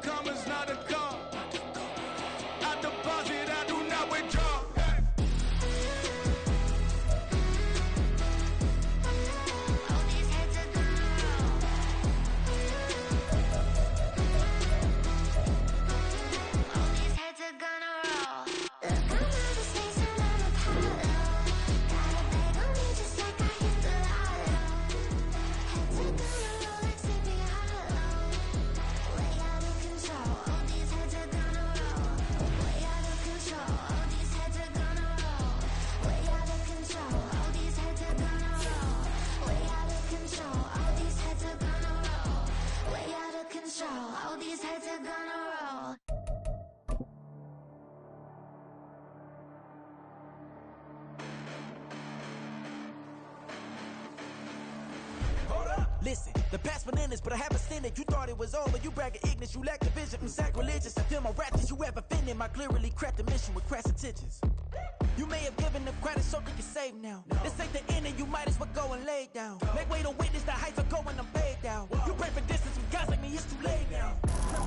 come is not a call. I deposit, I do not withdraw. Listen, the past bananas, but I haven't seen it. You thought it was over, you bragging ignorance, you lack the vision from sacrilegious. I feel my raptors, you have offended my clearly crafted mission with crass intentions. You may have given them credit so they can save now. This ain't the end and you might as well go and lay down. Make way to witness the heights are going, I'm paid down. You pray for distance with guys like me, it's too late now.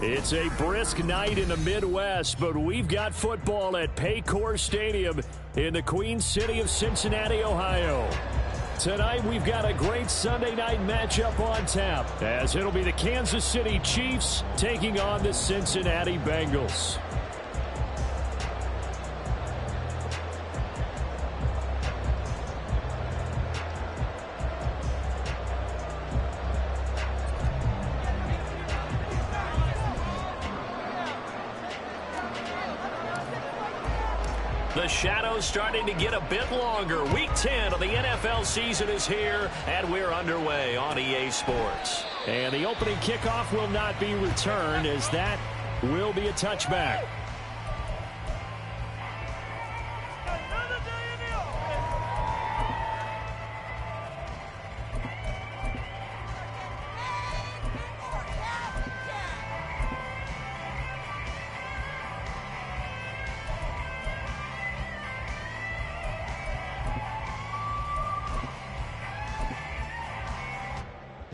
It's a brisk night in the Midwest, but we've got football at Paycor Stadium in the Queen City of Cincinnati, Ohio. Tonight, we've got a great Sunday night matchup on tap, as it'll be the Kansas City Chiefs taking on the Cincinnati Bengals. The shadow's starting to get a bit longer. Week 10 of the NFL season is here, and we're underway on EA Sports. And the opening kickoff will not be returned, as that will be a touchback.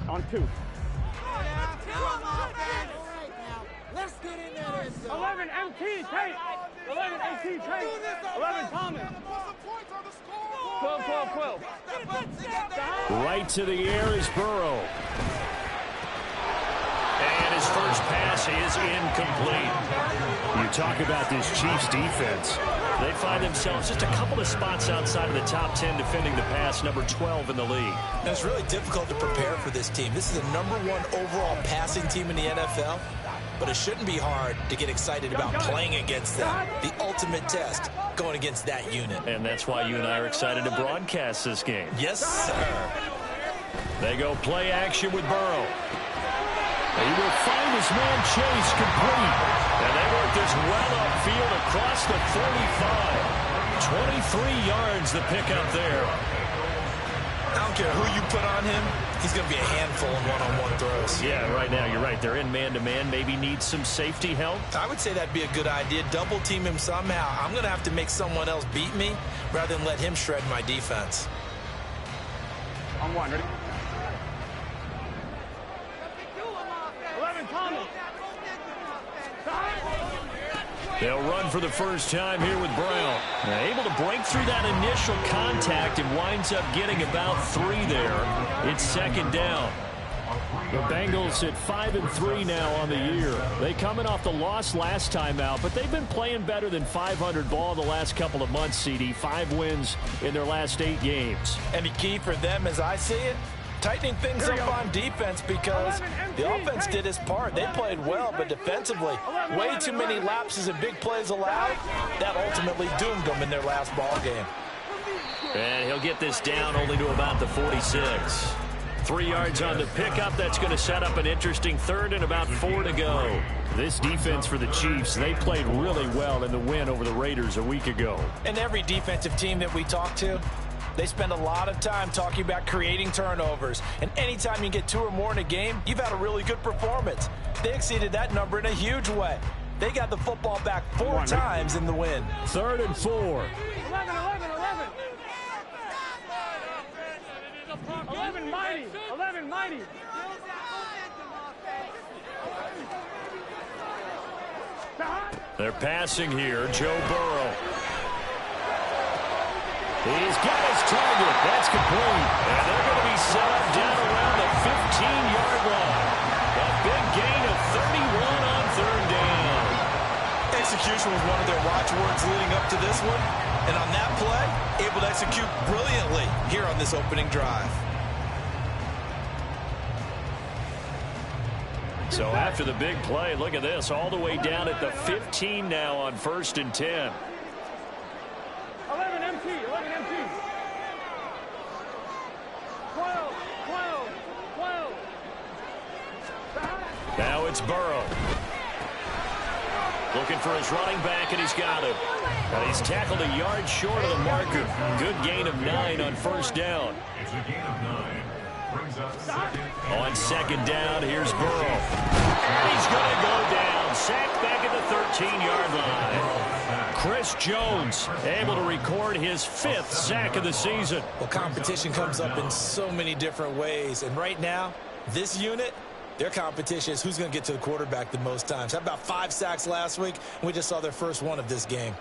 On two. Let's get in there. 11 MT Tate. 11 MT Tate. 11 Thomas. 12. Right to the air is Burrow. And his first pass is incomplete. You talk about this Chiefs defense. They find themselves just a couple of spots outside of the top 10 defending the pass, number 12 in the league. And it's really difficult to prepare for this team. This is the #1 overall passing team in the NFL, but it shouldn't be hard to get excited about playing against them. The ultimate test going against that unit. And that's why you and I are excited to broadcast this game. Yes, sir. They go play action with Burrow. He will find his man Chase complete. And they work this well upfield across the 45. 23 yards the pickup there. I don't care who you put on him. He's going to be a handful in one-on-one throws. Yeah, right now, you're right. They're in man-to-man. Maybe needs some safety help. I would say that'd be a good idea. Double team him somehow. I'm going to have to make someone else beat me rather than let him shred my defense. On one, ready? 11 Thomas. They'll run for the first time here with Brown. Able to break through that initial contact and winds up getting about 3 there. It's second down. The Bengals at 5-3 now on the year. They coming off the loss last time out, but they've been playing better than 500 ball the last couple of months, CD. 5 wins in their last 8 games. And the key for them, as I see it, tightening things up on defense, because the offense did its part. They played well, but defensively, way too many lapses and big plays allowed. That ultimately doomed them in their last ball game. And he'll get this down only to about the 46. 3 yards on the pickup. That's going to set up an interesting third and about 4 to go. This defense for the Chiefs, they played really well in the win over the Raiders a week ago. And every defensive team that we talk to, they spend a lot of time talking about creating turnovers. And anytime you get 2 or more in a game, you've had a really good performance. They exceeded that number in a huge way. They got the football back 4 times in the win. 3rd and 4. 11. 11 mighty. 11 mighty. They're passing here. Joe Burrow. He's got his target. That's complete. And they're going to be set up down around the 15-yard line. A big gain of 31 on third down. Execution was one of their watchwords leading up to this one. And on that play, able to execute brilliantly here on this opening drive. So after the big play, look at this, all the way down at the 15 now on 1st and 10. 11 MT, 11 MT. 12, 12, 12. Now it's Burrow. Looking for his running back, and he's got him. And he's tackled a yard short of the marker. Good gain of 9 on 1st down. It's a gain of 9. On 2nd down, here's Burrow. He's going to go down. Sacked back at the 13-yard line. Chris Jones able to record his 5th sack of the season. Well, competition comes up in so many different ways. And right now, this unit, their competition is who's going to get to the quarterback the most times. How about 5 sacks last week? We just saw their first one of this game.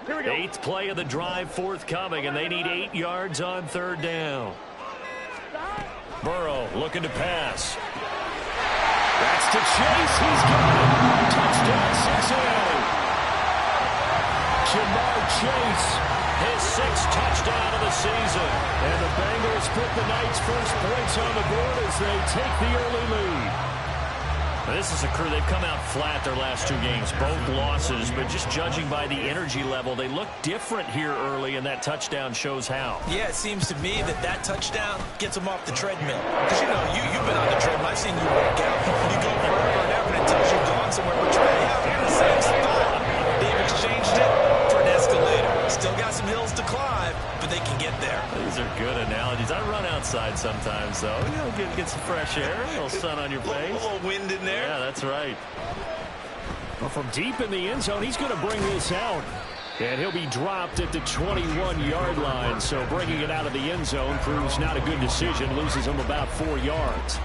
Here we go. 8th play of the drive forthcoming, and they need 8 yards on 3rd down. Burrow looking to pass. That's to Chase. He's got it. Touchdown, Cincinnati. Jamar Chase, his 6th touchdown of the season. And the Bengals put the Knights' first points on the board as they take the early lead. Now, this is a crew, they've come out flat their last 2 games, both losses, but just judging by the energy level, they look different here early, and that touchdown shows how. Yeah, it seems to me that touchdown gets them off the treadmill. Because, you know, you've been on the treadmill. I've seen you work out. You go forever and ever until you've gone somewhere. But Trey, yeah, in the same spot. They've exchanged it for an escalator. Still got some hills to climb, but they can get there. These are good analogies. I run outside sometimes, though. You know, get some fresh air, a little sun on your face. A little wind in there. Yeah, that's right. Well, from deep in the end zone, he's going to bring this out. And he'll be dropped at the 21-yard line. So bringing it out of the end zone proves not a good decision. Loses him about 4 yards.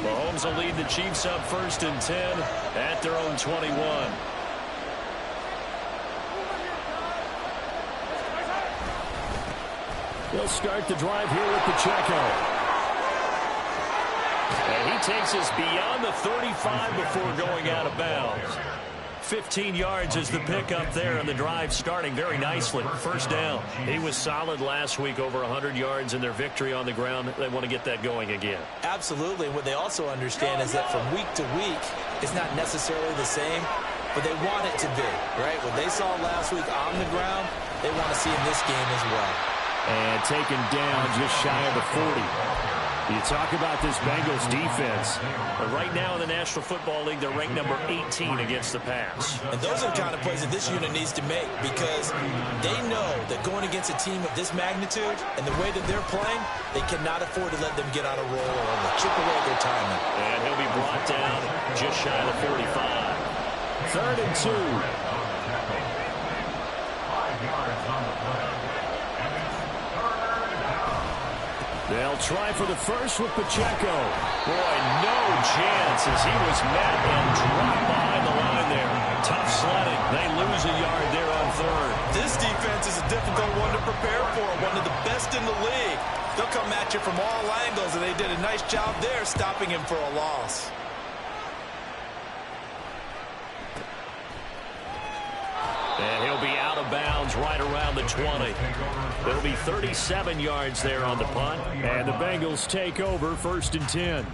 Mahomes will lead the Chiefs up 1st and 10 at their own 21. They'll start the drive here with Pacheco. And he takes us beyond the 35 before going out of bounds. 15 yards is the pickup there, and the drive starting very nicely. 1st down. He was solid last week, over 100 yards in their victory on the ground. They want to get that going again. Absolutely. What they also understand is that from week to week, it's not necessarily the same, but they want it to be, right? What they saw last week on the ground, they want to see in this game as well. And taken down just shy of the 40. You talk about this Bengals defense. But right now in the National Football League, they're ranked number 18 against the pass. And those are the kind of plays that this unit needs to make, because they know that going against a team of this magnitude and the way that they're playing, they cannot afford to let them get on a roll or chip away their timing. And he'll be brought down just shy of the 45. 3rd and 2. 5 yards on the play. They'll try for the first with Pacheco. Boy, no chance as he was met and dropped behind the line there. Tough sledding. They lose a yard there on 3rd. This defense is a difficult one to prepare for, one of the best in the league. They'll come at you from all angles, and they did a nice job there stopping him for a loss. And he'll be out of bounds right around the 20. It'll be 37 yards there on the punt. And the Bengals take over 1st and 10.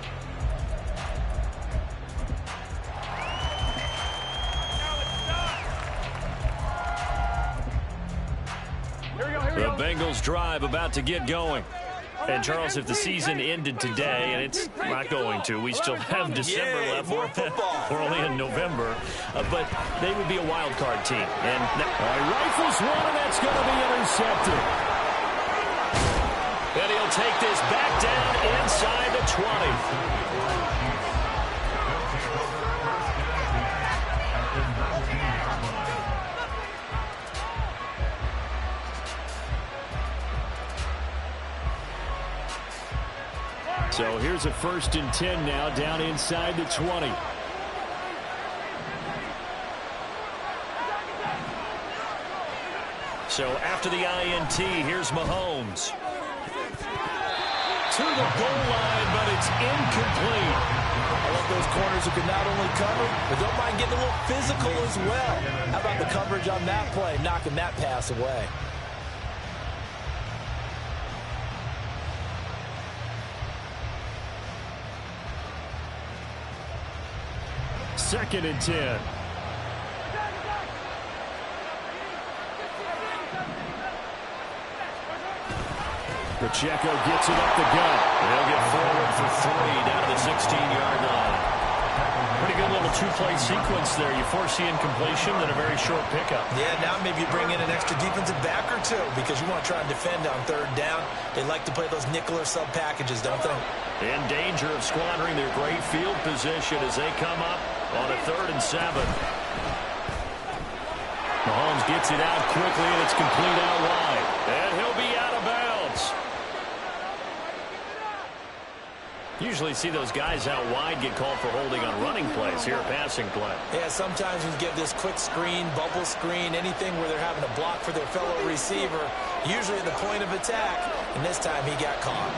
The Bengals drive about to get going. And, Charles, if the season ended today, and it's not going to, we still have December left. More football. We're only in November. But they would be a wild card team. And rifles one, and that's going to be intercepted. And he'll take this back down inside the 20. So here's a 1st and 10 now, down inside the 20. So after the INT, here's Mahomes. To the goal line, but it's incomplete. I love those corners who can not only cover, but don't mind getting a little physical as well. How about the coverage on that play, knocking that pass away? Second and 10. Pacheco gets it up the gut. They'll get forward for 3 down to the 16-yard line. Pretty good little two-play sequence there. You force the incompletion, then a very short pickup. Yeah, now maybe you bring in an extra defensive back or two because you want to try and defend on 3rd down. They like to play those nickel or sub packages, don't they? In danger of squandering their great field position as they come up on a 3rd and 7. Mahomes gets it out quickly, and it's complete out wide. And he'll be out of bounds. Usually see those guys out wide get called for holding on running plays. Here, a passing play. Yeah, sometimes we give this quick screen, bubble screen, anything where they're having to block for their fellow receiver, usually at the point of attack, and this time he got caught.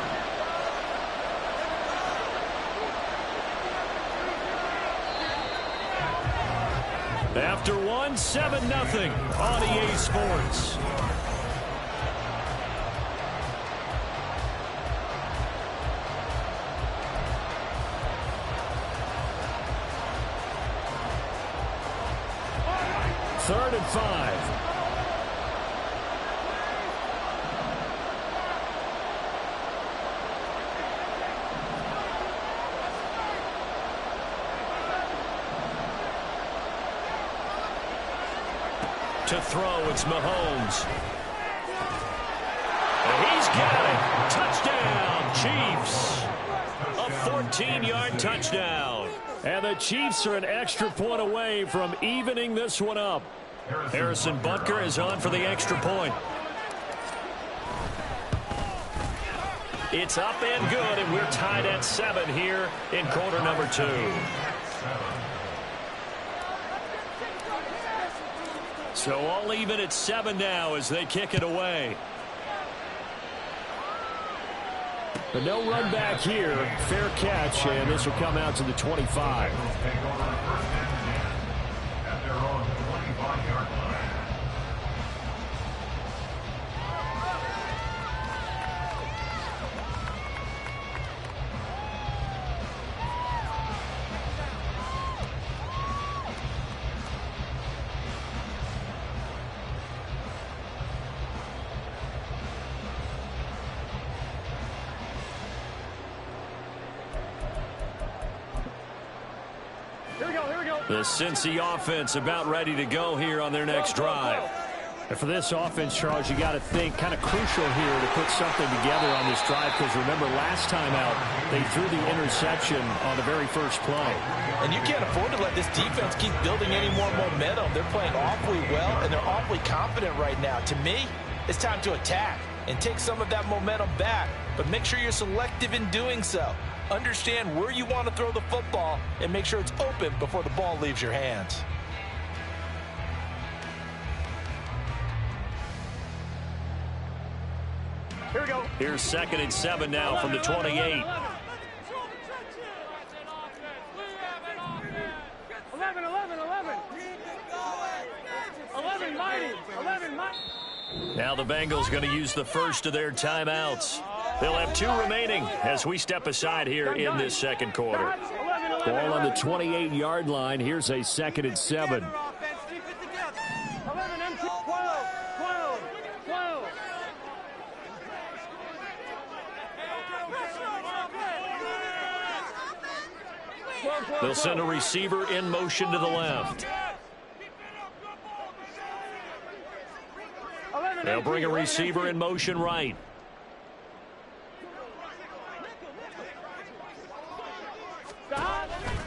After one, 7-0 on EA Sports. Third and 5. To throw, it's Mahomes. And he's got it. Touchdown, Chiefs. A 14-yard touchdown. And the Chiefs are an extra point away from evening this one up. Harrison Butker is on for the extra point. It's up and good, and we're tied at 7 here in quarter number 2. So all even at 7 now as they kick it away. But no run back here. Fair catch, and this will come out to the 25. At their own 25-yard line. The Cincy offense about ready to go here on their next drive. And for this offense, Charles, you got to think kind of crucial here to put something together on this drive because remember last time out they threw the interception on the very first play. And you can't afford to let this defense keep building any more momentum. They're playing awfully well, and they're awfully confident right now. To me, it's time to attack and take some of that momentum back, but make sure you're selective in doing so. Understand where you want to throw the football and make sure it's open before the ball leaves your hands. Here we go. Here's 2nd and 7 now from the 28. 11, 11 mighty. Now the Bengals going to use the first of their timeouts. They'll have 2 remaining as we step aside here in this second quarter. Ball on the 28-yard line. Here's a 2nd and 7. 11, M2, 12. They'll send a receiver in motion to the left. They'll bring a receiver in motion right.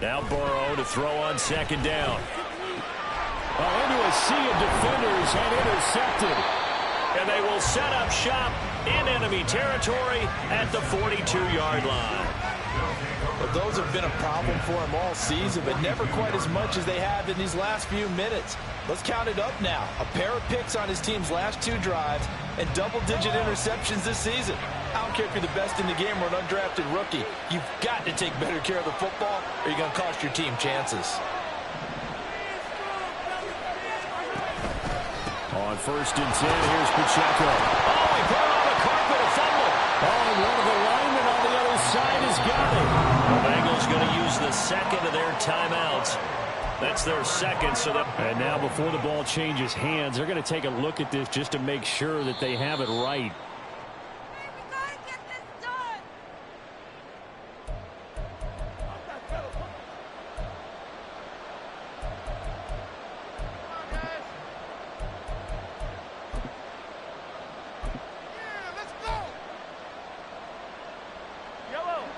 Now Burrow to throw on second down. Into a sea of defenders and intercepted. And they will set up shop in enemy territory at the 42-yard line. Well, those have been a problem for him all season, but never quite as much as they have in these last few minutes. Let's count it up now. A pair of picks on his team's last 2 drives and double-digit interceptions this season. I don't care if you're the best in the game or an undrafted rookie. You've got to take better care of the football or you're going to cost your team chances. On 1st and 10, here's Pacheco. Oh, he put it on the carpet, a fumble. Oh, and one of the linemen on the other side has got it. The Bengals going to use the second of their timeouts. That's their second. And now before the ball changes hands, they're going to take a look at this just to make sure that they have it right.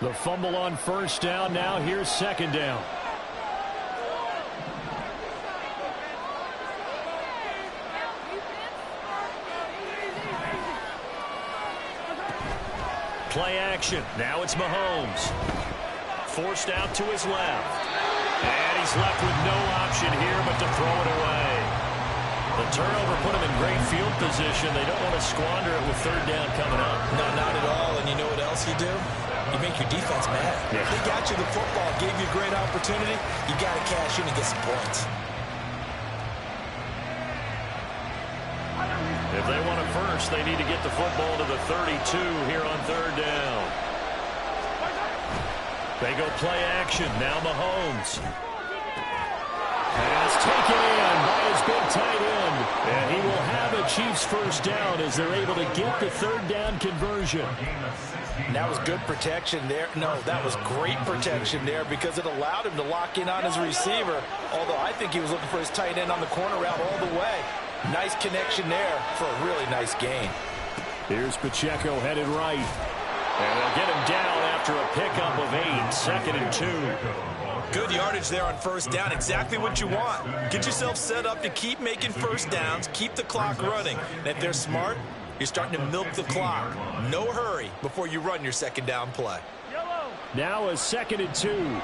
The fumble on 1st down. Now here's 2nd down. Play action. Now it's Mahomes. Forced out to his left. And he's left with no option here but to throw it away. The turnover put him in great field position. They don't want to squander it with 3rd down coming up. No, not at all. And you know what else you do? You make your defense mad. Yeah. They got you the football, gave you a great opportunity. You got to cash in and get some points. If they want it first, they need to get the football to the 32 here on 3rd down. They go play action. Now Mahomes. Pass taken in by his big tight end. And he will have a Chiefs 1st down as they're able to get the 3rd down conversion. That was good protection there. No, that was great protection there because it allowed him to lock in on his receiver. Although I think he was looking for his tight end on the corner route all the way. Nice connection there for a really nice gain. Here's Pacheco headed right. And they'll get him down after a pickup of 8, 2nd and 2. Good yardage there on 1st down. Exactly what you want. Get yourself set up to keep making 1st downs, keep the clock running. And if they're smart, you're starting to milk the clock. No hurry before you run your 2nd down play. Now a 2nd and 2.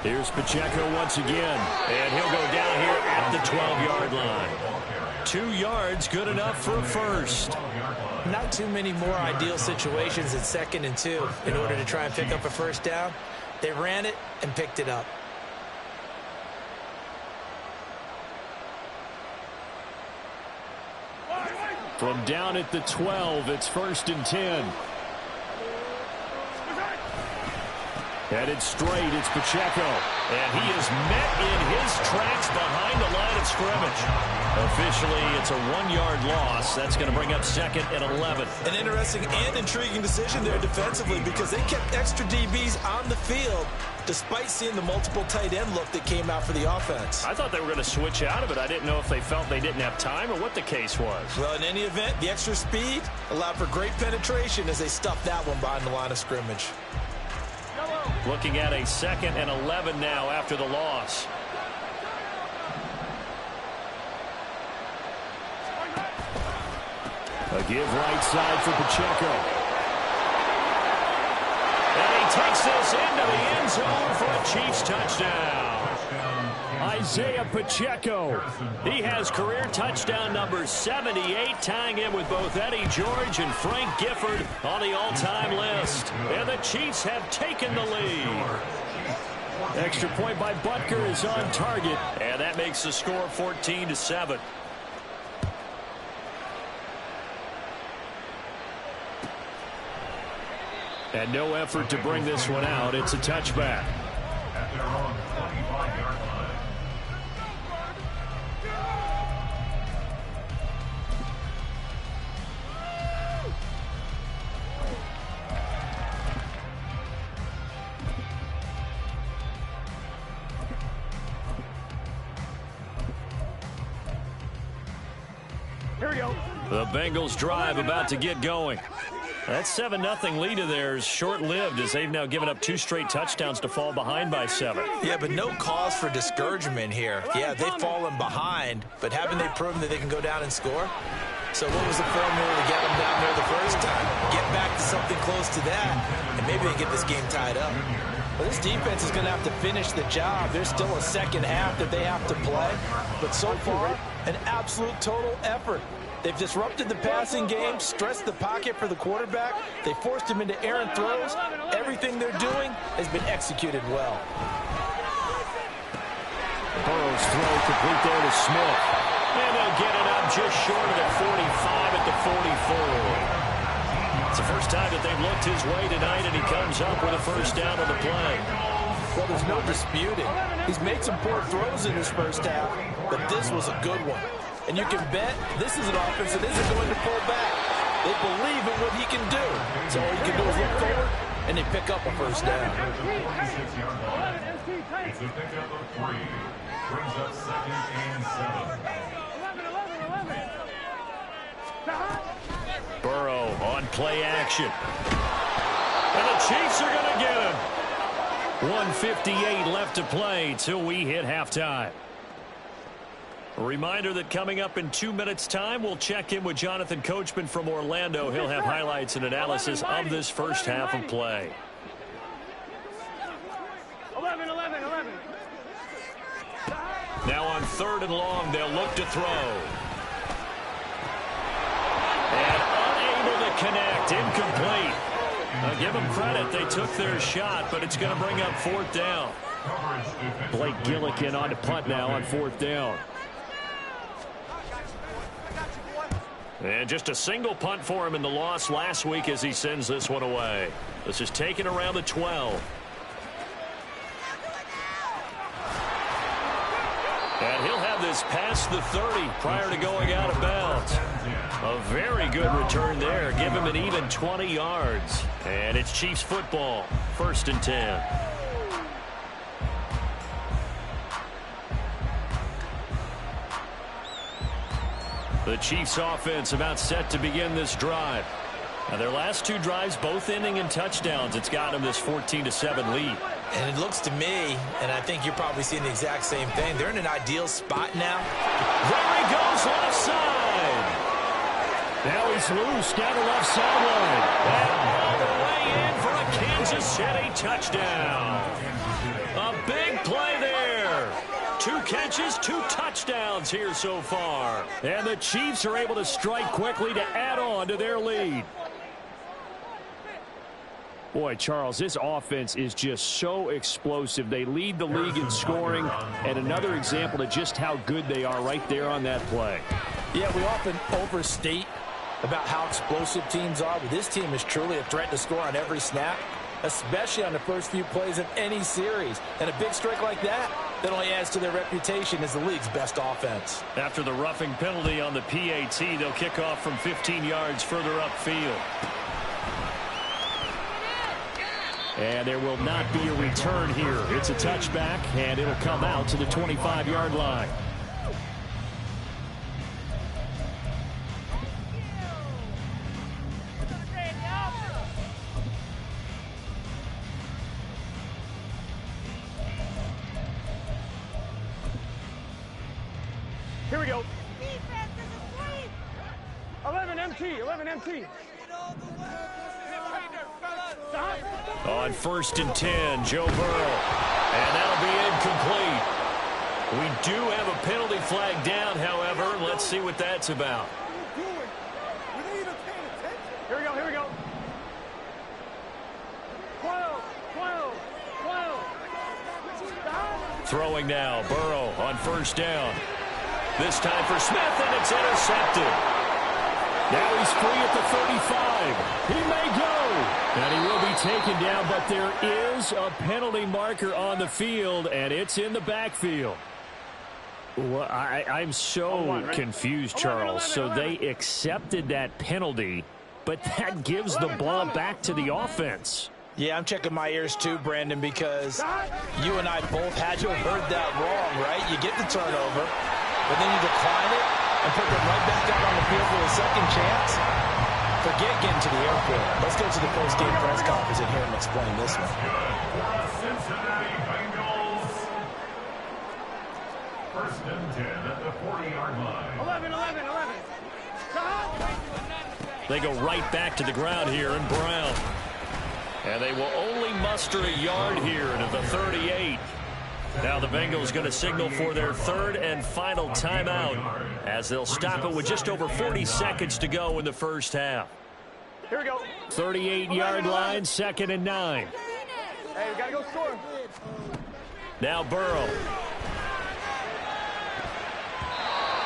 Here's Pacheco once again. And he'll go down here at the 12-yard line. 2 yards, good enough for a first. Not too many more ideal situations in 2nd and 2 in order to try and pick up a 1st down. They ran it and picked it up. From down at the 12, it's 1st and 10. Headed straight, it's Pacheco. And he is met in his tracks behind the line of scrimmage. Officially, it's a 1-yard loss. That's going to bring up 2nd and 11. An interesting and intriguing decision there defensively because they kept extra DBs on the field despite seeing the multiple tight end look that came out for the offense. I thought they were going to switch out of it. I didn't know if they felt they didn't have time or what the case was. Well, in any event, the extra speed allowed for great penetration as they stuffed that one behind the line of scrimmage. Looking at a 2nd and 11 now after the loss. A give right side for Pacheco. And he takes this into the end zone for a Chiefs touchdown. Isaiah Pacheco. He has career touchdown number 78, tying in with both Eddie George and Frank Gifford on the all-time list. And the Chiefs have taken the lead. Extra point by Butker is on target. And that makes the score 14-7. And no effort to bring this one out. It's a touchback. At their own 45-yard line. The Bengals drive about to get going. That 7-0 lead of theirs short-lived as they've now given up 2 straight touchdowns to fall behind by 7. Yeah, but no cause for discouragement here. Yeah, they've fallen behind, but haven't they proven that they can go down and score? So what was the formula to get them down there the first time? Get back to something close to that, and maybe they get this game tied up. Well, this defense is going to have to finish the job. There's still a second half that they have to play, but so far, an absolute total effort. They've disrupted the passing game, stressed the pocket for the quarterback. They forced him into errant throws. Everything they're doing has been executed well. Burrow's throw complete there to Smith. And they'll get it up just short of the 45 at the 44. It's the first time that they've looked his way tonight, and he comes up with a first down on the play. Well, there's no disputing. He's made some poor throws in his first half, but this was a good one. And you can bet this is an offense that isn't going to pull back. They believe in what he can do. So all he can do is look forward, and they pick up a first down. It's a pickup of 3. Brings up 2nd and 7. Burrow on play action. And the Chiefs are going to get him. 1:58 left to play till we hit halftime. A reminder that coming up in 2 minutes' time, we'll check in with Jonathan Coachman from Orlando. He'll have highlights and analysis of this first half of play. 11. Now on 3rd and long, they'll look to throw. And unable to connect, incomplete. Now give them credit, they took their shot, but it's going to bring up 4th down. Blake Gillikin on to punt now on 4th down. And just a single punt for him in the loss last week as he sends this one away. This is taken around the 12. And he'll have this past the 30 prior to going out of bounds. A very good return there. Give him an even 20 yards. And it's Chiefs football. 1st and 10. The Chiefs offense about set to begin this drive. Now their last 2 drives both ending in touchdowns. It's got them this 14-7 lead. And it looks to me, and I think you're probably seeing the exact same thing, they're in an ideal spot now. There he goes left side. Now he's loose down the left sideline. And all the way in for a Kansas City touchdown. A big play there. 2 catches, 2 touchdowns here so far. And the Chiefs are able to strike quickly to add on to their lead. Boy, Charles, this offense is just so explosive. They lead the league in scoring, and another example of just how good they are right there on that play. Yeah, we often overstate about how explosive teams are, but this team is truly a threat to score on every snap, especially on the first few plays of any series. And a big strike like that only adds to their reputation as the league's best offense. After the roughing penalty on the PAT, they'll kick off from 15 yards further upfield. And there will not be a return here. It's a touchback, and it'll come out to the 25-yard line. Here we go. 11 MT. On 1st and 10, Joe Burrow. And that'll be incomplete. We do have a penalty flag down, however. Let's see what that's about. Here we go. 12. Throwing now, Burrow on 1st down. This time for Smith, and it's intercepted. Now he's free at the 35. He may go. And he will be taken down, but there is a penalty marker on the field, and it's in the backfield. Well, I'm so confused, Charles. So they accepted that penalty, but that gives the ball back to the offense. Yeah, I'm checking my ears too, Brandon, because you and I both had to have heard that wrong, right? You get the turnover, but then you decline it. and put them right back out on the field for a second chance? Forget getting to the airport. Let's go to the post-game press conference and hear him explain this one. Cincinnati Bengals. 1st and 10 at the 40-yard line. 11. They go right back to the ground here in Brown. And they will only muster a yard here to the 38. Now the Bengals going to signal for their third and final timeout as they'll stop it with just over 40 seconds to go in the first half. Here we go. 38-yard line, 2nd and 9. Hey, we got to go score. Now Burrow.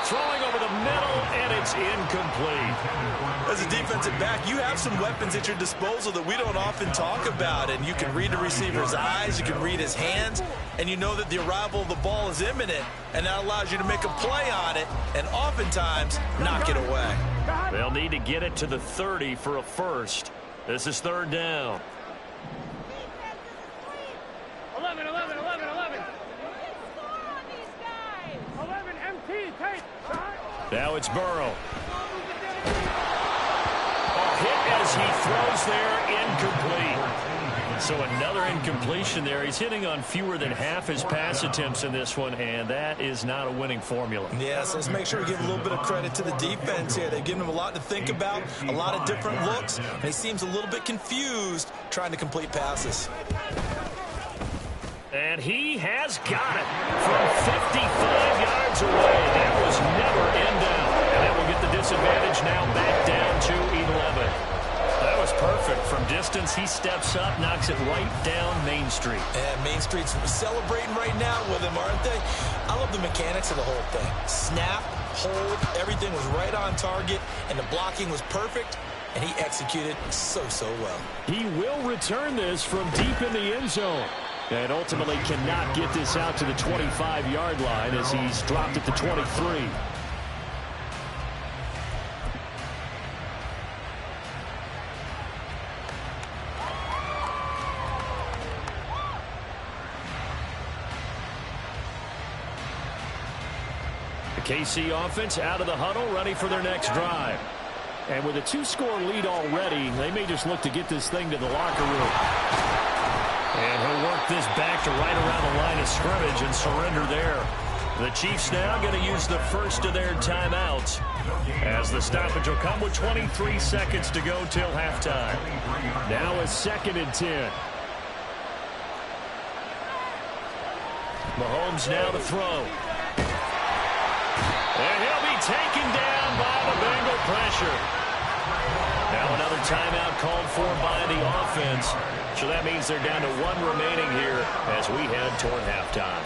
Throwing over the middle, and it's incomplete. As a defensive back, you have some weapons at your disposal that we don't often talk about, and you can read the receiver's eyes, you can read his hands, and you know that the arrival of the ball is imminent, and that allows you to make a play on it and oftentimes knock it away. They'll need to get it to the 30 for a first. This is 3rd down. 11. 11 MT, take. Now it's Burrow. Hit as he throws there, incomplete. So another incompletion there. He's hitting on fewer than half his pass attempts in this one, and that is not a winning formula. Yes, let's make sure we give a little bit of credit to the defense here. They've given him a lot to think about, a lot of different looks, and he seems a little bit confused trying to complete passes. And he has got it from 55 yards away. That was never in down. And that will get the disadvantage now back down to 11. That was perfect. From distance, he steps up, knocks it right down Main Street. And Main Street's celebrating right now with him, aren't they? I love the mechanics of the whole thing. Snap, hold, everything was right on target, and the blocking was perfect, and he executed so well. He will return this from deep in the end zone. And ultimately cannot get this out to the 25-yard line as he's dropped at the 23. The KC offense out of the huddle, ready for their next drive. And with a 2-score lead already, they may just look to get this thing to the locker room. And he'll work this back to right around the line of scrimmage and surrender there. The Chiefs now going to use the first of their timeouts as the stoppage will come with 23 seconds to go till halftime. Now a 2nd and 10. Mahomes now to throw. And he'll be taken down by the Bengal pressure. Now another timeout called for by the offense. So that means they're down to 1 remaining here as we head toward halftime.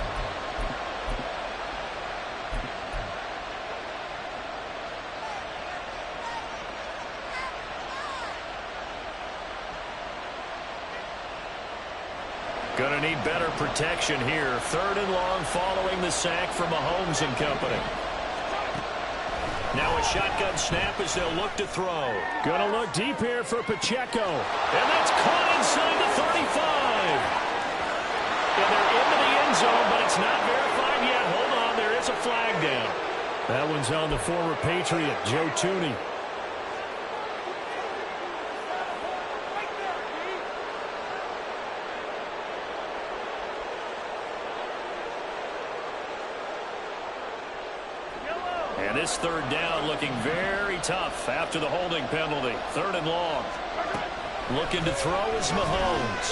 Going to need better protection here. 3rd and long following the sack from Mahomes and company. Now a shotgun snap as they'll look to throw. Going to look deep here for Pacheco. And that's caught inside the 35. And they're into the end zone, but it's not verified yet. Hold on, there is a flag down. That one's on the former Patriot, Joe Thuney. And this 3rd down looking very tough after the holding penalty. 3rd and long. Looking to throw is Mahomes.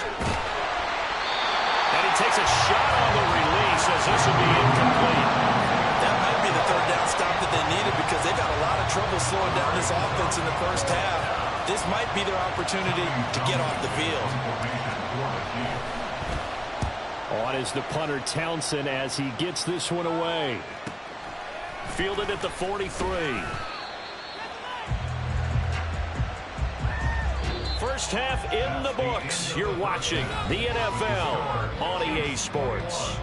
And he takes a shot on the release as this will be incomplete. That might be the 3rd down stop that they needed because they've got a lot of trouble slowing down this offense in the first half. This might be their opportunity to get off the field. On is the punter Townsend as he gets this one away. Fielded at the 43. First half in the books. You're watching the NFL on EA Sports.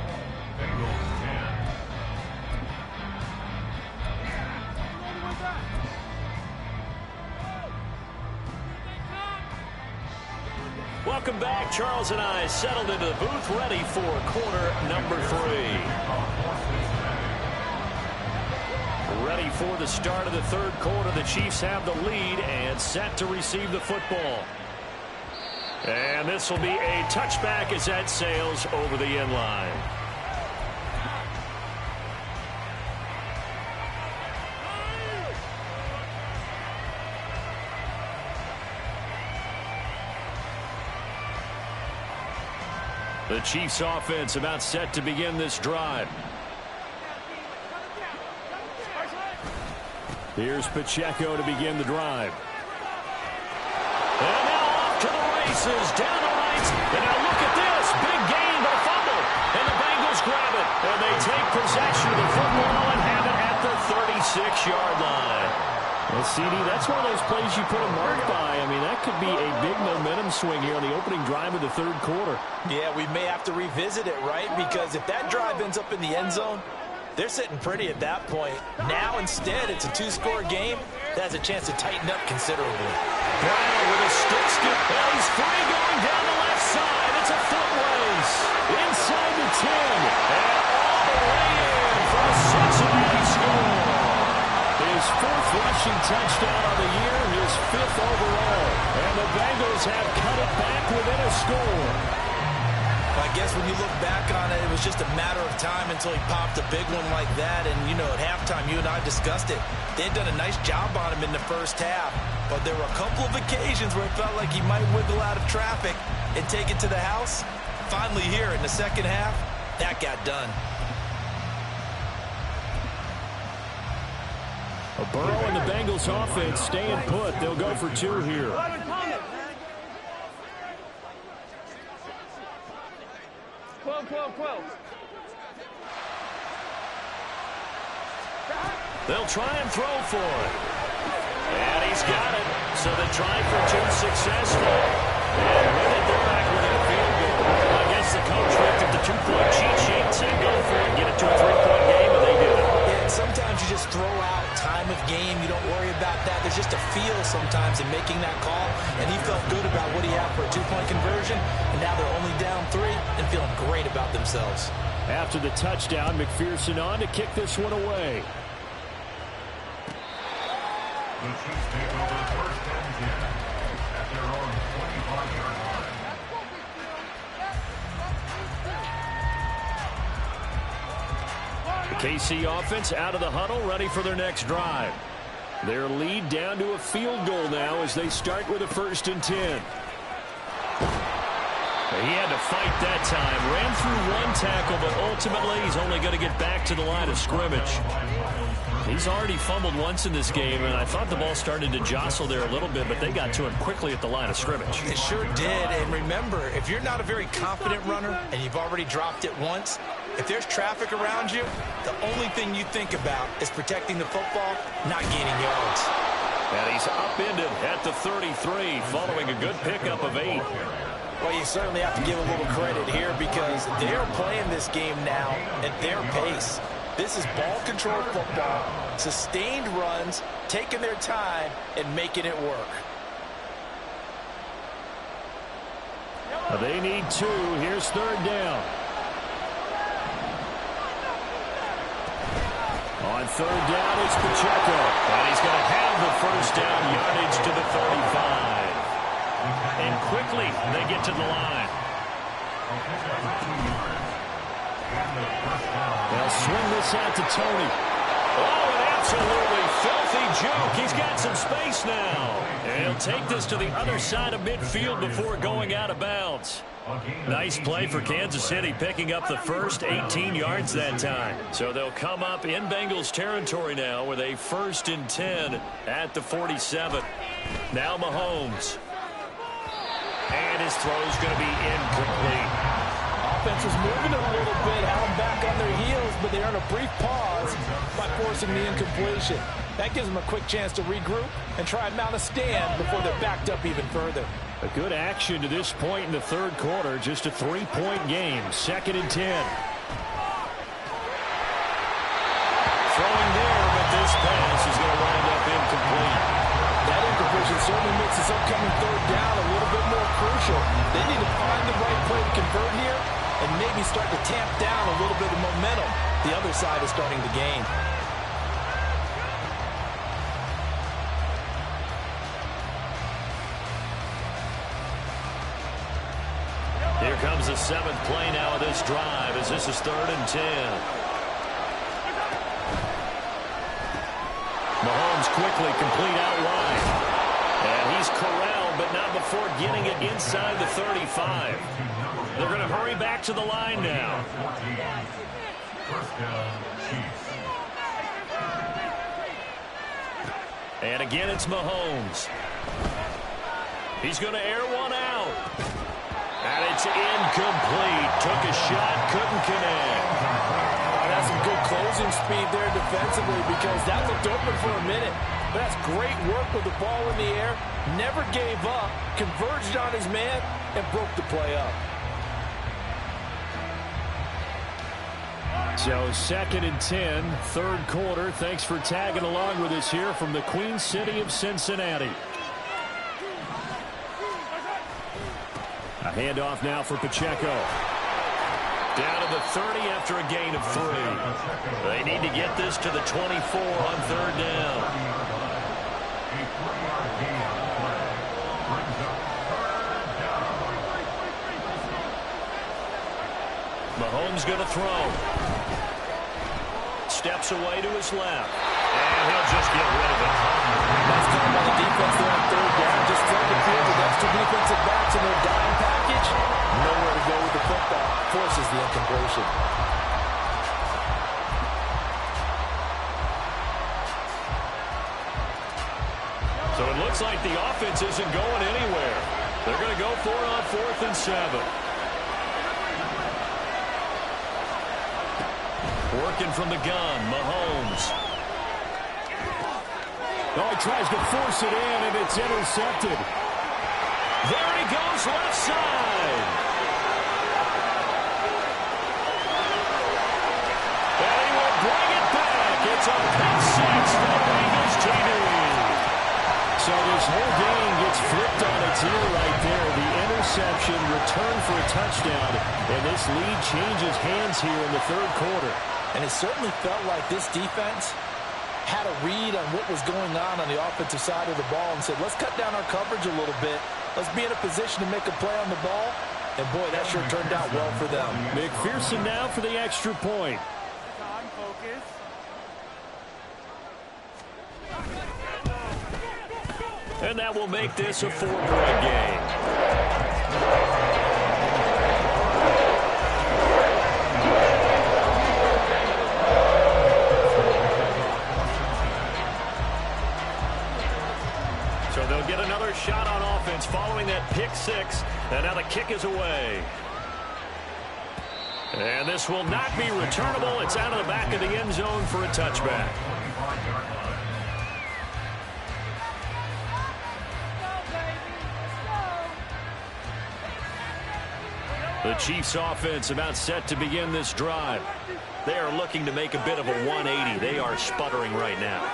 Welcome back. Charles and I settled into the booth ready for quarter number 3. Ready for the start of the third quarter. The Chiefs have the lead and set to receive the football. And this will be a touchback as that sails over the end line. The Chiefs offense about set to begin this drive. Here's Pacheco to begin the drive. And now off to the races, down the right. And now look at this, big gain, but a fumble. And the Bengals grab it. And they take possession of the football and have it at the 36-yard line. Well, CD, that's one of those plays you put a mark by. I mean, that could be a big momentum swing here on the opening drive of the third quarter. Yeah, we may have to revisit it, right? Because if that drive ends up in the end zone, they're sitting pretty at that point. Now, instead, it's a two-score game that has a chance to tighten up considerably. Brown with a stick skip. Well, he's free going down the left side. It's a foot race. Inside the 10. And all the way in for a Cincinnati score. His fourth rushing touchdown of the year, his fifth overall. And the Bengals have cut it back within a score. I guess when you look back on it, it was just a matter of time until he popped a big one like that. And, you know, at halftime, you and I discussed it. They had done a nice job on him in the first half. But there were a couple of occasions where it felt like he might wiggle out of traffic and take it to the house. Finally here in the second half, that got done. Burrow and the Bengals offense staying put. They'll go for two here. They'll try and throw for it. And he's got it. So they try for two successful. And with it, they're back within a field goal. I guess the coach looked at the two-point cheat sheet and said, go for it, get it to a three-point game, and they did it. Yeah, and sometimes you just throw out time of game. You don't worry about that. There's just a feel sometimes in making that call. And he felt good about what he had for a two-point conversion. And now they're only down 3 and feeling great about themselves. After the touchdown, McPherson on to kick this one away. The Chiefs take over first and 10 at their own 25-yard line. The KC offense out of the huddle, ready for their next drive. Their lead down to a field goal now as they start with a 1st and 10. He had to fight that time. Ran through one tackle, but ultimately he's only going to get back to the line of scrimmage. He's already fumbled once in this game, and I thought the ball started to jostle there a little bit, but they got to him quickly at the line of scrimmage. It sure did, and remember, if you're not a very confident runner and you've already dropped it once, if there's traffic around you, the only thing you think about is protecting the football, not gaining yards. And he's upended at the 33, following a good pickup of 8. Well, you certainly have to give a little credit here because they're playing this game now at their pace. This is ball control football, sustained runs, taking their time, and making it work. They need 2. Here's 3rd down. On 3rd down, it's Pacheco. And he's going to have the first down yardage to the 35. And quickly, they get to the line. They'll swing this out to Tony. Oh, an absolutely filthy joke. He's got some space now. And he'll take this to the other side of midfield before going out of bounds. Nice play for Kansas City, picking up the first 18 yards that time. So they'll come up in Bengals territory now with a 1st and 10 at the 47. Now Mahomes. And his throw's going to be incomplete. Offense is moving it a little bit, had them back on their heels, but they earn a brief pause by forcing the incompletion. That gives them a quick chance to regroup and try and mount a stand before they're backed up even further. A good action to this point in the third quarter. Just a 3-point game. 2nd and 10. Throwing there, but this pass is going to wind up incomplete. That incompletion certainly makes this upcoming 3rd down a little bit more crucial. They need to find the right play to convert here and maybe start to tamp down a little bit of momentum the other side is starting to gain. Here comes the 7th play now of this drive as this is 3rd and 10. Mahomes quickly complete out wide. And he's corralled, but not before getting it inside the 35. They're going to hurry back to the line now. First down, Chiefs. And again, it's Mahomes. He's going to air one out. And it's incomplete. Took a shot, couldn't connect. That's some good closing speed there defensively because that looked open for a minute. But that's great work with the ball in the air. Never gave up, converged on his man, and broke the play up. So 2nd and 10, 3rd quarter. Thanks for tagging along with us here from the Queen City of Cincinnati. A handoff now for Pacheco. Down to the 30 after a gain of 3. They need to get this to the 24 on 3rd down. Mahomes going to throw. Steps away to his left. And he'll just get rid of it. Nice call by the defense there on 3rd down. Just trying to field with extra defensive backs in their dime package. Nowhere to go with the football. Forces the incompletion. So it looks like the offense isn't going anywhere. They're going to go for it on 4th and 7. Working from the gun, Mahomes. Oh, he tries to force it in, and it's intercepted. There he goes, left side. And he will bring it back. It's a pick 6 for the Bengals TD. So this whole game gets flipped on its ear right there. The interception, return for a touchdown, and this lead changes hands here in the 3rd quarter. And it certainly felt like this defense had a read on what was going on the offensive side of the ball and said, let's cut down our coverage a little bit. Let's be in a position to make a play on the ball. And, boy, that sure turned out well for them. McPherson now for the extra point. Time, focus. And that will make this a 4-point game. So they'll get another shot on offense following that pick 6. And now the kick is away. And this will not be returnable. It's out of the back of the end zone for a touchback. The Chiefs offense about set to begin this drive. They are looking to make a bit of a 180. They are sputtering right now.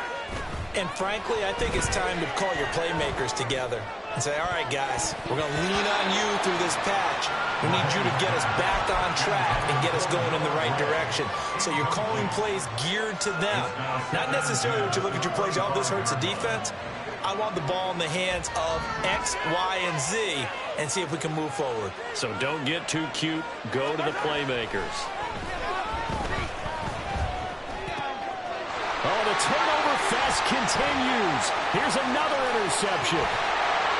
And frankly, I think it's time to call your playmakers together and say, all right, guys, we're going to lean on you through this patch. We need you to get us back on track and get us going in the right direction. So you're calling plays geared to them. Not necessarily that you look at your plays, oh, this hurts the defense. I want the ball in the hands of X, Y, and Z and see if we can move forward. So don't get too cute. Go to the playmakers. Oh, the turnover fest continues. Here's another interception.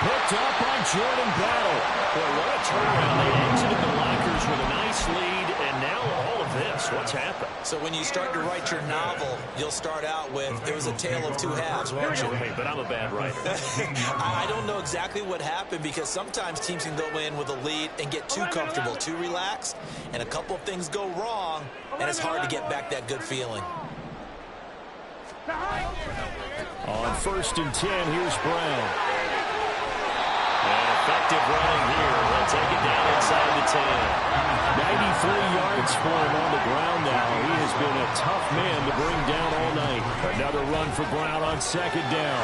Picked up by Jordan Battle. Boy, what a turnaround. They exited the lockers with a nice lead, and now all of this. What's happened? So when you start to write your novel, you'll start out with, it was a tale of two halves, won't you? Hey, but I'm a bad writer. I don't know exactly what happened because sometimes teams can go in with a lead and get too comfortable, too relaxed, and a couple of things go wrong, and it's hard to get back that good feeling. On 1st and 10, here's Brown. And effective running here. They'll take it down inside the 10. 93 yards for him on the ground now. He has been a tough man to bring down all night. Another run for Brown on 2nd down.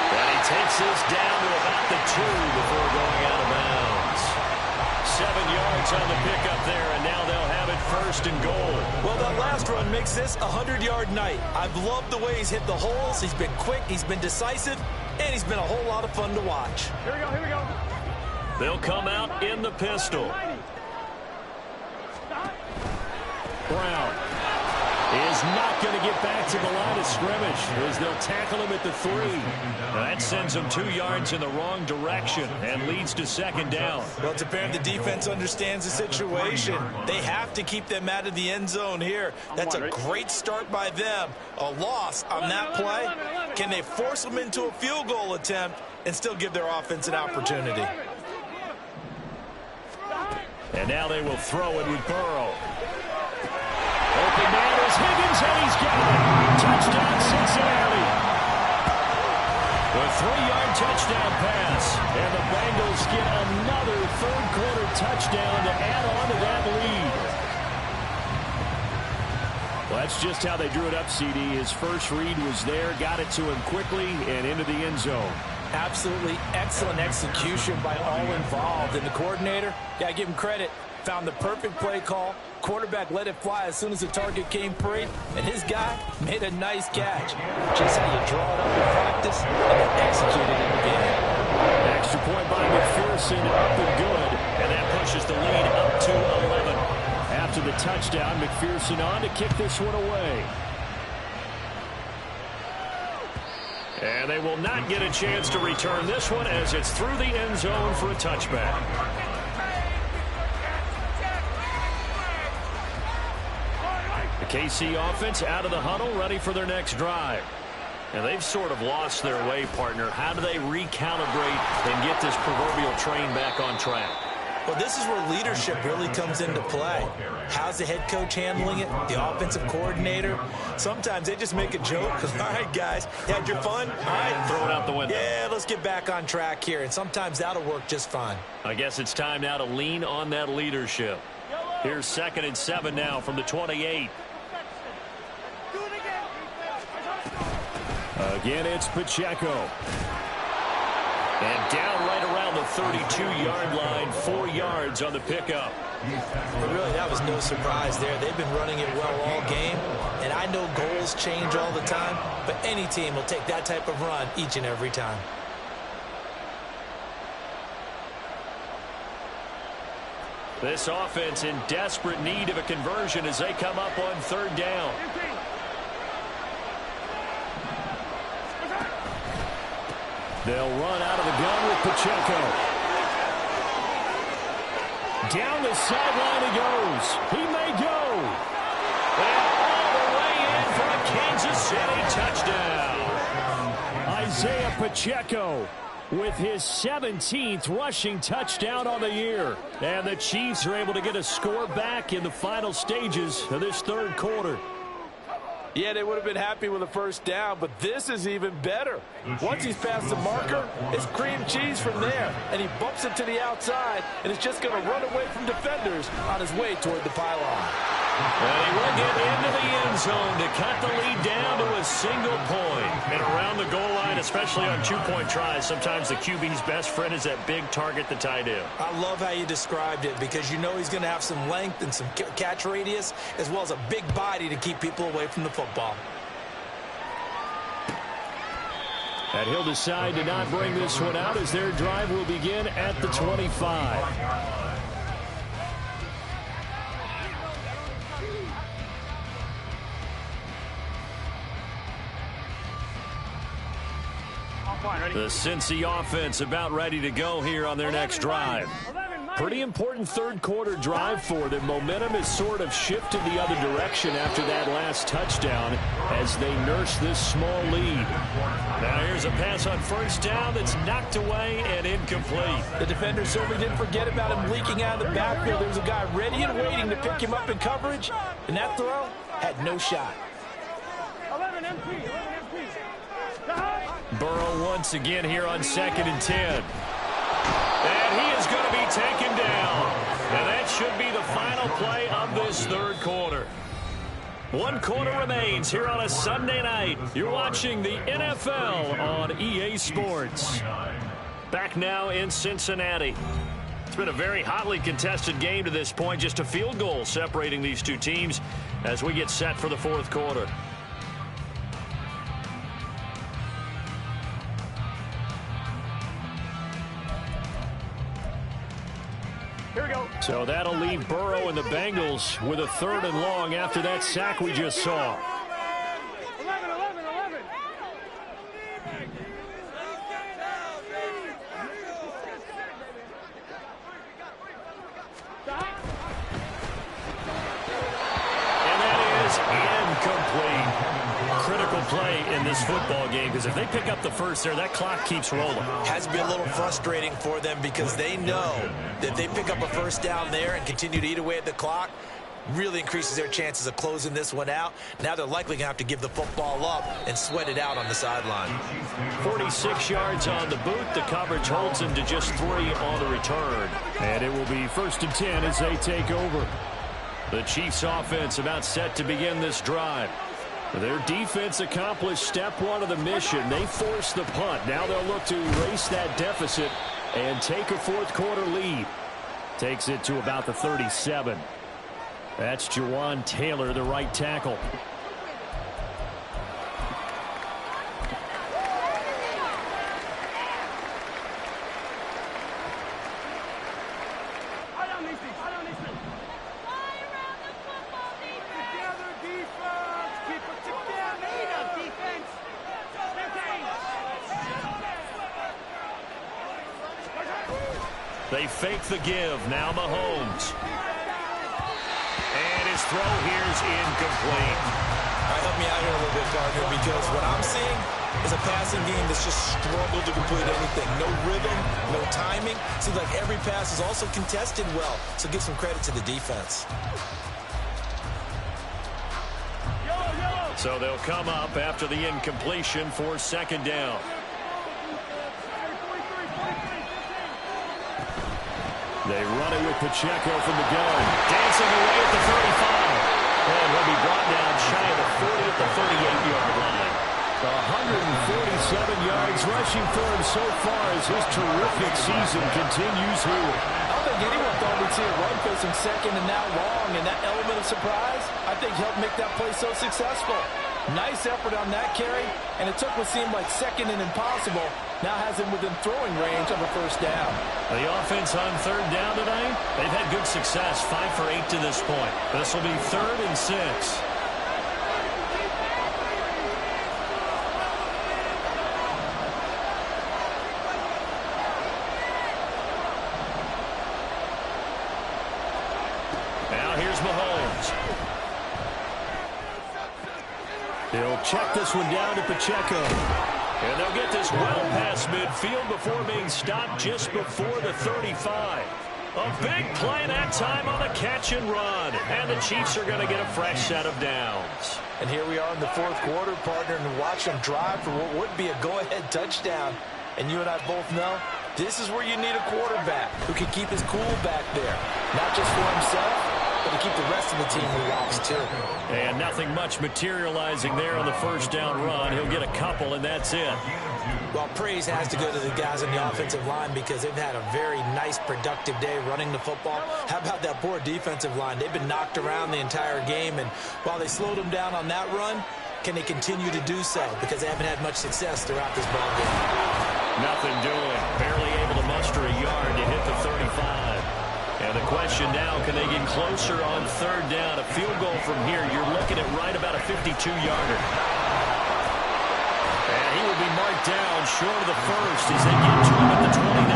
And he takes this down to about the 2 before going out of bounds. 7 yards on the pickup there, and now they'll have it 1st and goal. Well, that last run makes this a 100-yard night. I've loved the way he's hit the holes. He's been quick, he's been decisive, and he's been a whole lot of fun to watch. Here we go, here we go. They'll come out in the pistol. Brown is not going to get back to the line of scrimmage as they'll tackle him at the 3. That sends him 2 yards in the wrong direction and leads to second down. Well, it's apparent the defense understands the situation. They have to keep them out of the end zone here. That's a great start by them. A loss on that play. Can they force them into a field goal attempt and still give their offense an opportunity? And now they will throw it with Burrow. Open man is Higgins, and he's got it. Touchdown, Cincinnati. The 3-yard touchdown pass. And the Bengals get another third-quarter touchdown to add on to that lead. Well, that's just how they drew it up, CD. His first read was there, got it to him quickly, and into the end zone. Absolutely excellent execution by all involved. And the coordinator, got to give him credit, found the perfect play call. Quarterback let it fly as soon as the target came free, and his guy made a nice catch. Just how you draw it up in practice and then execute it in the game. Extra point by McPherson, up and good, and that pushes the lead up to 11. After the touchdown, McPherson on to kick this one away. And they will not get a chance to return this one as it's through the end zone for a touchback. The KC offense out of the huddle, ready for their next drive. And they've sort of lost their way, partner. How do they recalibrate and get this proverbial train back on track? Well, this is where leadership really comes into play. How's the head coach handling it? The offensive coordinator? Sometimes they just make a joke. All right, guys, you had your fun? All right. Throw it out the window. Yeah, let's get back on track here. And sometimes that'll work just fine. I guess it's time now to lean on that leadership. Here's 2nd and 7 now from the 28. Again, it's Pacheco. And down right around the 32-yard line, 4 yards on the pickup. But really, that was no surprise there. They've been running it well all game, and I know goals change all the time, but any team will take that type of run each and every time. This offense in desperate need of a conversion as they come up on 3rd down. They'll run out of the gun with Pacheco. Down the sideline he goes. He may go. And all the way in for a Kansas City touchdown. Isaiah Pacheco with his 17th rushing touchdown on the year. And the Chiefs are able to get a score back in the final stages of this 3rd quarter. Yeah, they would have been happy with a first down, but this is even better. Once he's past the marker, it's cream cheese from there, and he bumps it to the outside, and it's just going to run away from defenders on his way toward the pylon. And he will get into the end zone to cut the lead down to a single point. And around the goal line, especially on 2-point tries, sometimes the QB's best friend is that big target, the tight end. I love how you described it because you know he's going to have some length and some catch radius as well as a big body to keep people away from the football. And he'll decide to not bring this one out as their drive will begin at the 25. The Cincy offense about ready to go here on their next drive. Pretty important 3rd quarter drive for them. Momentum has sort of shifted the other direction after that last touchdown as they nurse this small lead. Now here's a pass on 1st down that's knocked away and incomplete. The defender certainly didn't forget about him leaking out of the backfield. There was a guy ready and waiting to pick him up in coverage, and that throw had no shot. 11 MP. Burrow once again here on 2nd and 10. And he is going to be taken down. And that should be the final play of this 3rd quarter. 1 quarter remains here on a Sunday night. You're watching the NFL on EA Sports. Back now in Cincinnati. It's been a very hotly contested game to this point. Just a field goal separating these two teams as we get set for the 4th quarter. Here we go. So that'll leave Burrow and the Bengals with a 3rd and long after that sack we just saw. 11. And that is incomplete. Critical play in this football game, because if they pick up the first there, that clock keeps rolling. Has to be a little frustrating for them because they know that if they pick up a first down there and continue to eat away at the clock, really increases their chances of closing this one out. Now they're likely going to have to give the football up and sweat it out on the sideline. 46 yards on the boot. The coverage holds them to just 3 on the return. And it will be 1st and 10 as they take over. The Chiefs offense about set to begin this drive. Their defense accomplished step 1 of the mission. They forced the punt. Now they'll look to erase that deficit and take a 4th quarter lead. Takes it to about the 37. That's Jawan Taylor, the right tackle. They fake the give. Now Mahomes. And his throw here is incomplete. All right, help me out here a little bit, partner, because what I'm seeing is a passing game that's just struggled to complete anything. No rhythm, no timing. Seems like every pass is also contested well, so give some credit to the defense. So they'll come up after the incompletion for 2nd down. They run it with Pacheco from the gun. Dancing away at the 35. And he'll be brought down shy of the 40 at the 38-yard line. 147 yards rushing for him so far as his terrific season continues here. I don't think anyone thought we'd see a run facing 2nd and now long, and that element of surprise, I think, helped make that play so successful. Nice effort on that carry, and it took what seemed like 2nd and impossible. Now has him within throwing range of a 1st down. The offense on 3rd down tonight, they've had good success, 5 for 8 to this point. This will be 3rd and 6. Now here's Mahomes. He'll check this one down to Pacheco. And they'll get this well past midfield before being stopped just before the 35. A big play that time on the catch and run. And the Chiefs are going to get a fresh set of downs. And here we are in the 4th quarter, partner, and watch them drive for what would be a go-ahead touchdown. And you and I both know this is where you need a quarterback who can keep his cool back there. Not just for himself, but to keep the rest of the team relaxed, too. And nothing much materializing there on the 1st down run. He'll get a couple, and that's it. Well, praise has to go to the guys on the offensive line because they've had a very nice, productive day running the football. How about that poor defensive line? They've been knocked around the entire game, and while they slowed them down on that run, can they continue to do so? Because they haven't had much success throughout this ball game. Nothing doing. Barely able to muster a yard to hit the 35. And the question now, can they get closer on 3rd down? A field goal from here, you're looking at right about a 52-yarder. And he will be marked down short of the 1st as they get to him at the 29.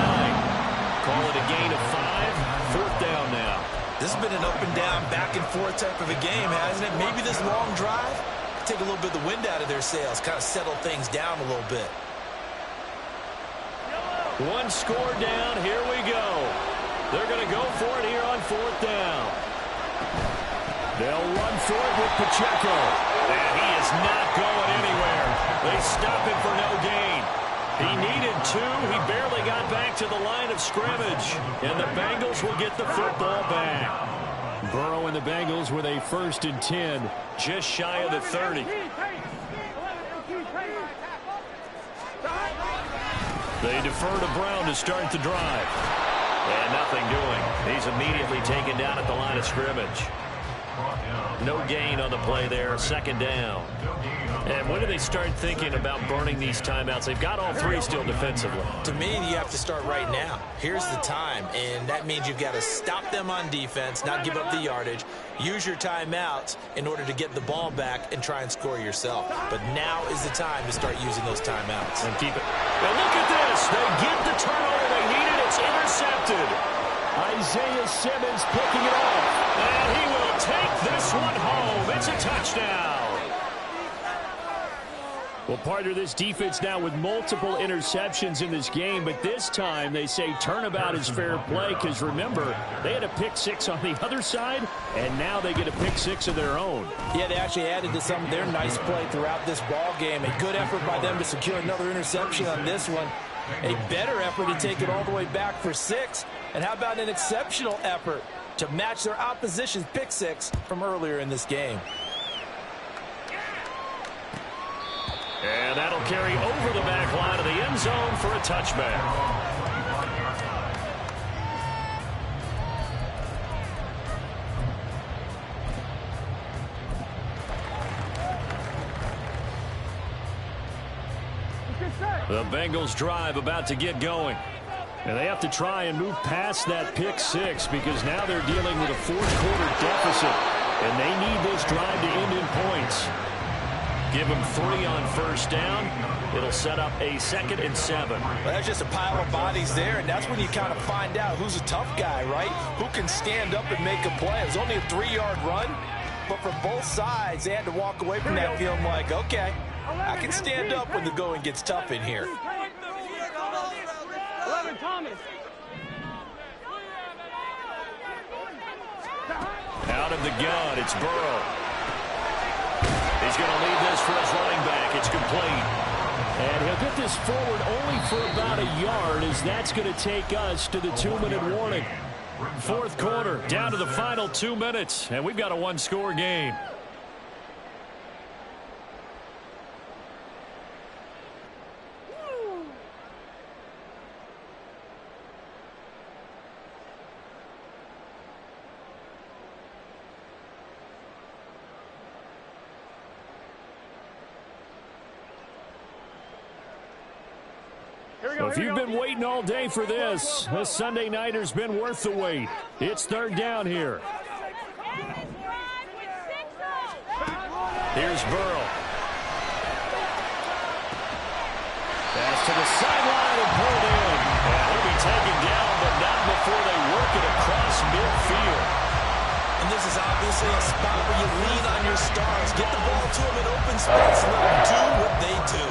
Call it a gain of 5. 4th down now. This has been an up and down, back and forth type of a game, hasn't it? Maybe this long drive take a little bit of the wind out of their sails, kind of settle things down a little bit. One score down. Here we go. They're going to go for it here on 4th down. They'll run for it with Pacheco. And he is not going anywhere. They stop him for no gain. He needed 2. He barely got back to the line of scrimmage. And the Bengals will get the football back. Burrow and the Bengals with a 1st and 10, just shy of the 30. They defer to Brown to start the drive. And nothing doing. He's immediately taken down at the line of scrimmage. No gain on the play there, second down. And when do they start thinking about burning these timeouts? They've got all three still defensively. To me, you have to start right now. Here's the time, and that means you've got to stop them on defense, not give up the yardage, use your timeouts in order to get the ball back and try and score yourself. But now is the time to start using those timeouts. And keep it. And look at this. They get the turnover they needed. It's intercepted. Isaiah Simmons picking it off. And he will take this one home. It's a touchdown. Well, partner, this defense now with multiple interceptions in this game, but this time they say turnabout is fair play because, remember, they had a pick six on the other side, and now they get a pick six of their own. Yeah, they actually added to some of their nice play throughout this ball game. A good effort by them to secure another interception on this one. A better effort to take it all the way back for 6. And how about an exceptional effort to match their opposition's pick six from earlier in this game? And that'll carry over the back line of the end zone for a touchback. The Bengals drive about to get going. And they have to try and move past that pick six because now they're dealing with a fourth-quarter deficit. And they need this drive to end in points. Give them 3 on first down. It'll set up a 2nd and 7. Well, that's just a pile of bodies there, and that's when you kind of find out who's a tough guy, right? Who can stand up and make a play. It was only a 3-yard run, but for both sides, they had to walk away from that feeling like, okay, I can stand up when the going gets tough in here. 11, Thomas. Out of the gun, it's Burrow. He's going to leave this for his running back. It's complete. And he'll get this forward only for about a yard, as that's going to take us to the 2-minute warning. Fourth quarter, down to the final 2 minutes, and we've got a one-score game. If you've been waiting all day for this Sunday nighter's been worth the wait. It's third down here. Here's Burrow. Pass to the sideline and pulled in. And he'll be taken down, but not before they work it across midfield. And this is obviously a spot where you lean on your stars. Get the ball to them in open space and let them do what they do.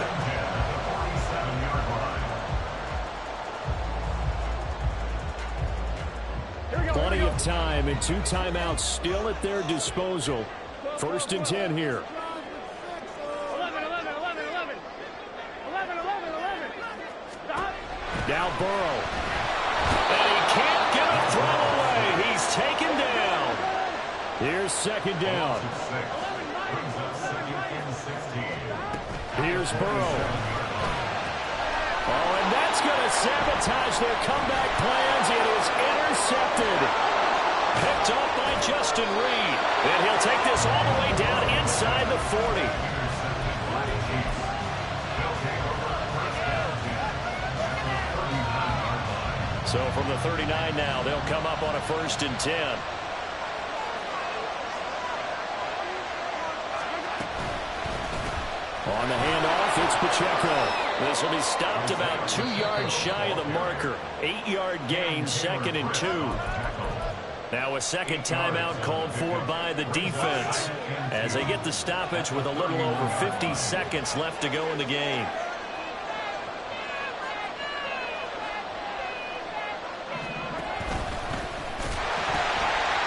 Plenty of time and 2 timeouts still at their disposal. 1st and 10 here. 11. Now Burrow. And he can't get a throw away. He's taken down. Here's 2nd down. Here's Burrow. Oh, and that's going to sabotage their comeback plans. It is intercepted. Picked off by Justin Reed. And he'll take this all the way down inside the 40. So from the 39 now, they'll come up on a 1st and 10. On the handoff, it's Pacheco. This will be stopped about 2 yards shy of the marker. 8-yard gain, 2nd and 2. Now a second timeout called for by the defense as they get the stoppage with a little over 50 seconds left to go in the game.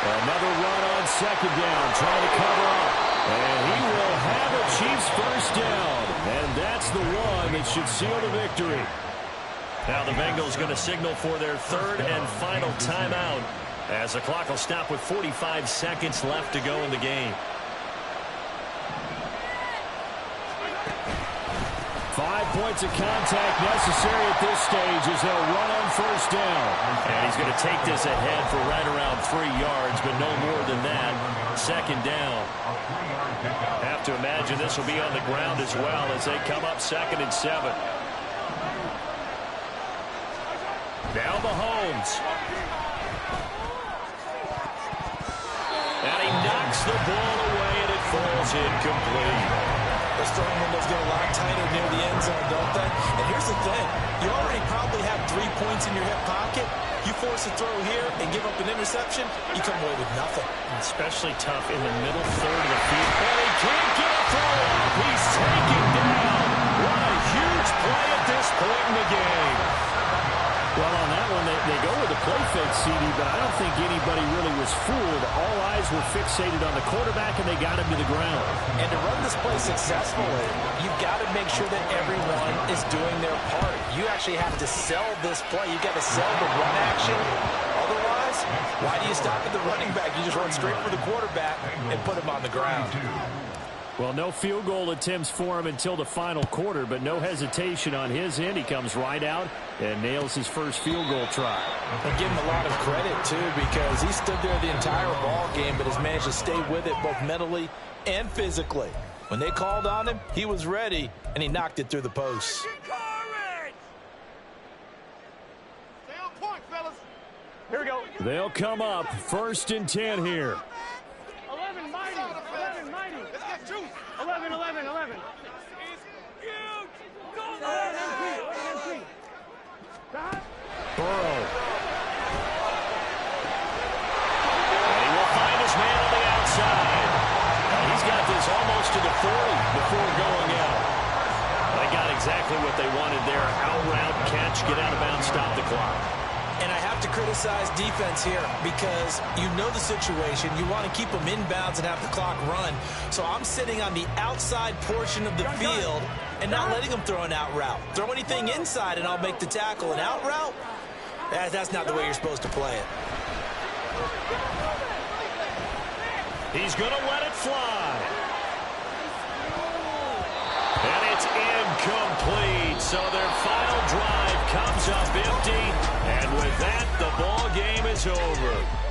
Another run on 2nd down, trying to cover up. And he will have a Chiefs first down. And that's the one that should seal the victory. Now the Bengals going to signal for their 3rd and final timeout as the clock will stop with 45 seconds left to go in the game. 5 points of contact necessary at this stage as they'll run on 1st down. And he's going to take this ahead for right around 3 yards, but no more than that. second down. Have to imagine this will be on the ground as well as they come up 2nd and 7. Now Mahomes. And he knocks the ball away, and it falls incomplete. The throwing windows get a lot tighter near the end zone, don't they? And here's the thing. You already probably have 3 points in your hip pocket. You force a throw here and give up an interception, you come away with nothing. Especially tough in the middle third of the field. And he can't get a throw off. He's taken down. What a huge play at this point in the game. Well, on that one, they go with the play fake, CD, but I don't think anybody really was fooled. All eyes were fixated on the quarterback, and they got him to the ground. And to run this play successfully, you've got to make sure that everyone is doing their part. You actually have to sell this play. You've got to sell the run action. Otherwise, why do you stop at the running back? You just run straight for the quarterback and put him on the ground. Well, no field goal attempts for him until the final quarter, but no hesitation on his end. He comes right out and nails his first field goal try. And give him a lot of credit, too, because he stood there the entire ball game but has managed to stay with it both mentally and physically. When they called on him, he was ready, and he knocked it through the posts. Stay on point, fellas. Here we go. They'll come up 1st and 10 here. 11 mighty. 11 mighty. Let's get juice. 11. 11 MP. Burrow. And he will find his man on the outside. He's got this almost to the 40 before going out. They got exactly what they wanted there. Out route, catch, get out of bounds, stop the clock. And I have to criticize defense here because you know the situation. You want to keep them inbounds and have the clock run. So I'm sitting on the outside portion of the field and not letting them throw an out route. Throw anything inside and I'll make the tackle. An out route? That's not the way you're supposed to play it. He's going to let it fly. And it's incomplete. So their final drive comes up empty. And with that, the ball game is over.